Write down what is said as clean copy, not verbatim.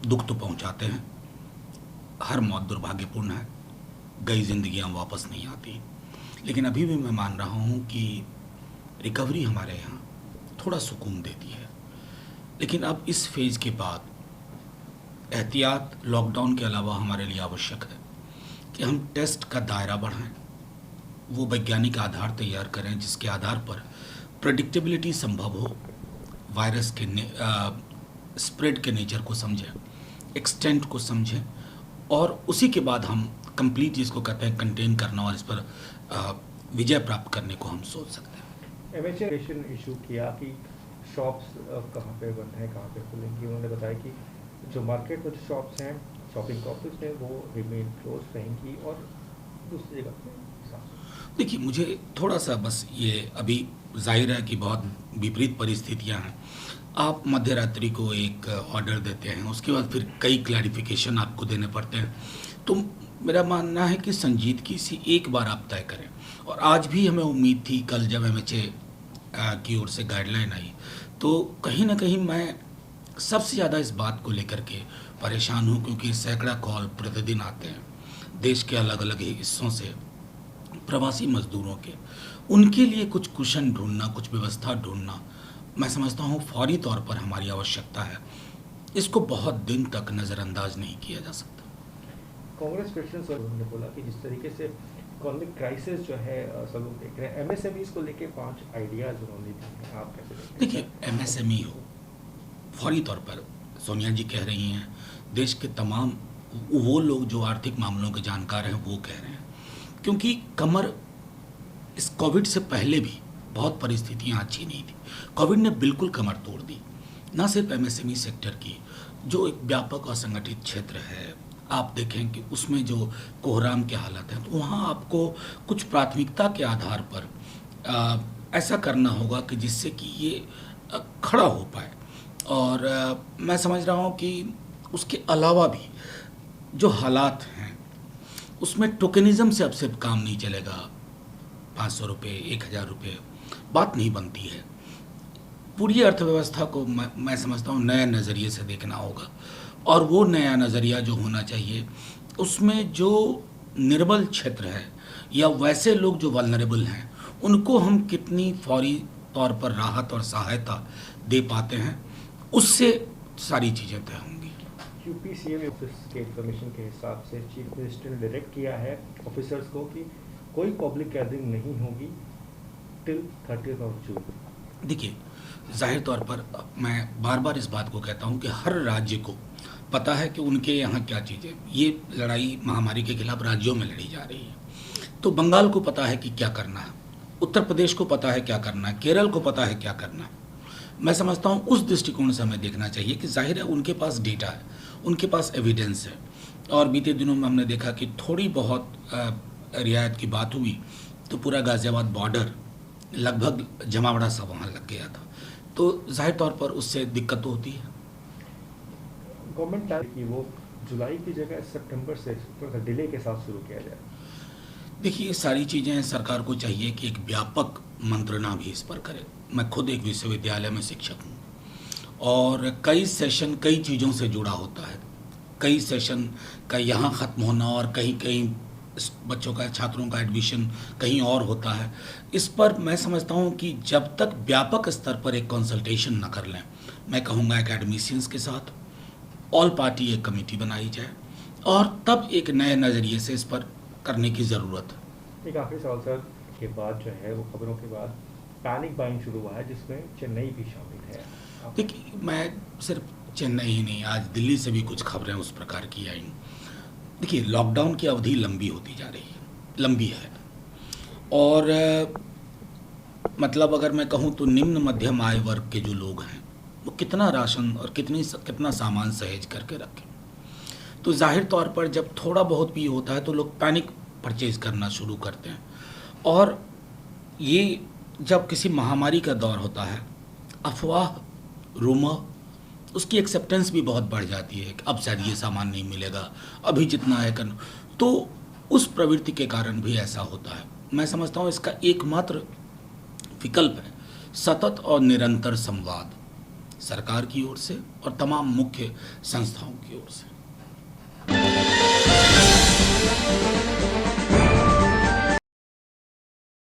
दुख तो पहुंचाते हैं। हर मौत दुर्भाग्यपूर्ण है, गई जिंदगियां वापस नहीं आती। लेकिन अभी भी मैं मान रहा हूं कि रिकवरी हमारे यहाँ थोड़ा सुकून देती है। लेकिन अब इस फेज़ के बाद एहतियात लॉकडाउन के अलावा हमारे लिए आवश्यक है कि हम टेस्ट का दायरा बढ़ाएं, वो वैज्ञानिक आधार तैयार करें जिसके आधार पर प्रेडिक्टेबिलिटी संभव हो, वायरस के स्प्रेड के नेचर को समझें, एक्सटेंट को समझें, और उसी के बाद हम कंप्लीट जिसको कहते हैं कंटेन करना और इस पर विजय प्राप्त करने को हम सोच सकते हैं। एमएचएशन इशू किया कि शॉप्स कहाँ पे बंद हैं, कहाँ पे खुलेंगी। उन्होंने बताया कि जो मार्केट में जो शॉप्स हैं, शॉपिंग कॉम्प्लेक्स में, वो रिमेन क्लोज रहेंगी और दूसरी जगह पे। देखिए, मुझे थोड़ा सा बस ये अभी जाहिर है कि बहुत विपरीत परिस्थितियां हैं। आप मध्य रात्रि को एक ऑर्डर देते हैं, उसके बाद फिर कई क्लैरिफिकेशन आपको देने पड़ते हैं। तो मेरा मानना है कि संजीदगी से एक बार आप तय करें। और आज भी हमें उम्मीद थी, कल जब एमएचए की ओर से गाइडलाइन आई, तो कहीं ना कहीं मैं सबसे ज़्यादा इस बात को लेकर के परेशान हूँ, क्योंकि सैकड़ा कॉल प्रतिदिन आते हैं देश के अलग अलग हिस्सों से, प्रवासी मजदूरों के। उनके लिए कुछ कुशन ढूंढना, कुछ व्यवस्था ढूंढना, मैं समझता हूँ फौरी तौर पर हमारी आवश्यकता है। इसको बहुत दिन तक नज़रअंदाज नहीं किया जा सकता। कांग्रेस प्रेसिडेंट ने बोला कि जिस तरीके से इकोनॉमिक क्राइसिस जो है सब लोग देख रहे हैं, एमएसएमई को लेके 5 आइडियाज उन्होंने दिए हैं, आप कैसे देखते हैं? देखिए, एमएसएमई हो, फौरी तौर पर सोनिया जी कह रही हैं, देश के तमाम वो लोग जो आर्थिक मामलों के जानकार हैं वो कह रहे हैं, क्योंकि कमर इस कोविड से पहले भी बहुत परिस्थितियां अच्छी नहीं थी। कोविड ने बिल्कुल कमर तोड़ दी, ना सिर्फ एमएसएमई सेक्टर की, जो एक व्यापक और संगठित क्षेत्र है। आप देखें कि उसमें जो कोहराम के हालत है, तो वहाँ आपको कुछ प्राथमिकता के आधार पर ऐसा करना होगा कि जिससे कि ये खड़ा हो पाए। और मैं समझ रहा हूँ कि उसके अलावा भी जो हालात हैं उसमें टोकनिज़म से अब सिर्फ काम नहीं चलेगा। 500 रुपये, 1000 रुपये बात नहीं बनती है। पूरी अर्थव्यवस्था को मैं समझता हूँ नए नज़रिए से देखना होगा, और वो नया नज़रिया जो होना चाहिए उसमें जो निर्बल क्षेत्र है या वैसे लोग जो वल्नरेबल हैं उनको हम कितनी फौरी तौर पर राहत और सहायता दे पाते हैं, उससे सारी चीज़ें तय होंगी। यूपी सीएम ऑफिस के इन्फॉर्मेशन के हिसाब से चीफ मिनिस्टर ने डायरेक्ट किया है ऑफिसर्स को कि कोई पब्लिक गैदरिंग नहीं होगी टिल 30 जून। देखिए, जाहिर तौर पर मैं बार बार इस बात को कहता हूं कि हर राज्य को पता है कि उनके यहाँ क्या चीज़ें, ये लड़ाई महामारी के खिलाफ राज्यों में लड़ी जा रही है। तो बंगाल को पता है कि क्या करना है, उत्तर प्रदेश को पता है क्या करना है, केरल को पता है क्या करना है। मैं समझता हूँ उस दृष्टिकोण से हमें देखना चाहिए कि जाहिर है उनके पास डेटा है, उनके पास एविडेंस है। और बीते दिनों में हमने देखा कि थोड़ी बहुत रियायत की बात हुई तो पूरा गाज़ियाबाद बॉर्डर लगभग जमावड़ा सा वहाँ लग गया था। तो जाहिर तौर पर उससे दिक्कत तो होती है। गवर्नमेंट कि वो जुलाई की जगह सितंबर से डिले के साथ शुरू किया जाए। देखिए, ये सारी चीज़ें सरकार को चाहिए कि एक व्यापक मंत्रणा भी इस पर करे। मैं खुद एक विश्वविद्यालय में शिक्षक हूँ और कई सेशन कई चीज़ों से जुड़ा होता है। कई सेशन का यहाँ ख़त्म होना और कहीं कहीं बच्चों का, छात्रों का एडमिशन कहीं और होता है। इस पर मैं समझता हूँ कि जब तक व्यापक स्तर पर एक कंसल्टेशन न कर लें, मैं कहूँगा एकेडमिशियंस के साथ ऑल पार्टी एक कमेटी बनाई जाए और तब एक नए नज़रिए से इस पर करने की ज़रूरत है। एक आखिरी सवाल सर के बाद जो है वो खबरों के बाद पैनिक बाइंग शुरू हुआ है जिसमें चेन्नई भी शामिल है। देखिए, मैं सिर्फ चेन्नई ही नहीं, आज दिल्ली से भी कुछ खबरें उस प्रकार की आई। देखिए, लॉकडाउन की अवधि लंबी होती जा रही है, लंबी है, और मतलब अगर मैं कहूँ तो निम्न मध्यम आय वर्ग के जो लोग हैं वो कितना राशन और कितना सामान सहेज करके रखें। तो जाहिर तौर पर जब थोड़ा बहुत भी होता है तो लोग पैनिक परचेज करना शुरू करते हैं। और ये जब किसी महामारी का दौर होता है, अफवाह, रूमर, उसकी एक्सेप्टेंस भी बहुत बढ़ जाती है कि अब शायद ये सामान नहीं मिलेगा, अभी जितना है करना। तो उस प्रवृत्ति के कारण भी ऐसा होता है। मैं समझता हूँ इसका एकमात्र विकल्प है सतत और निरंतर संवाद, सरकार की ओर से और तमाम मुख्य संस्थाओं की ओर से।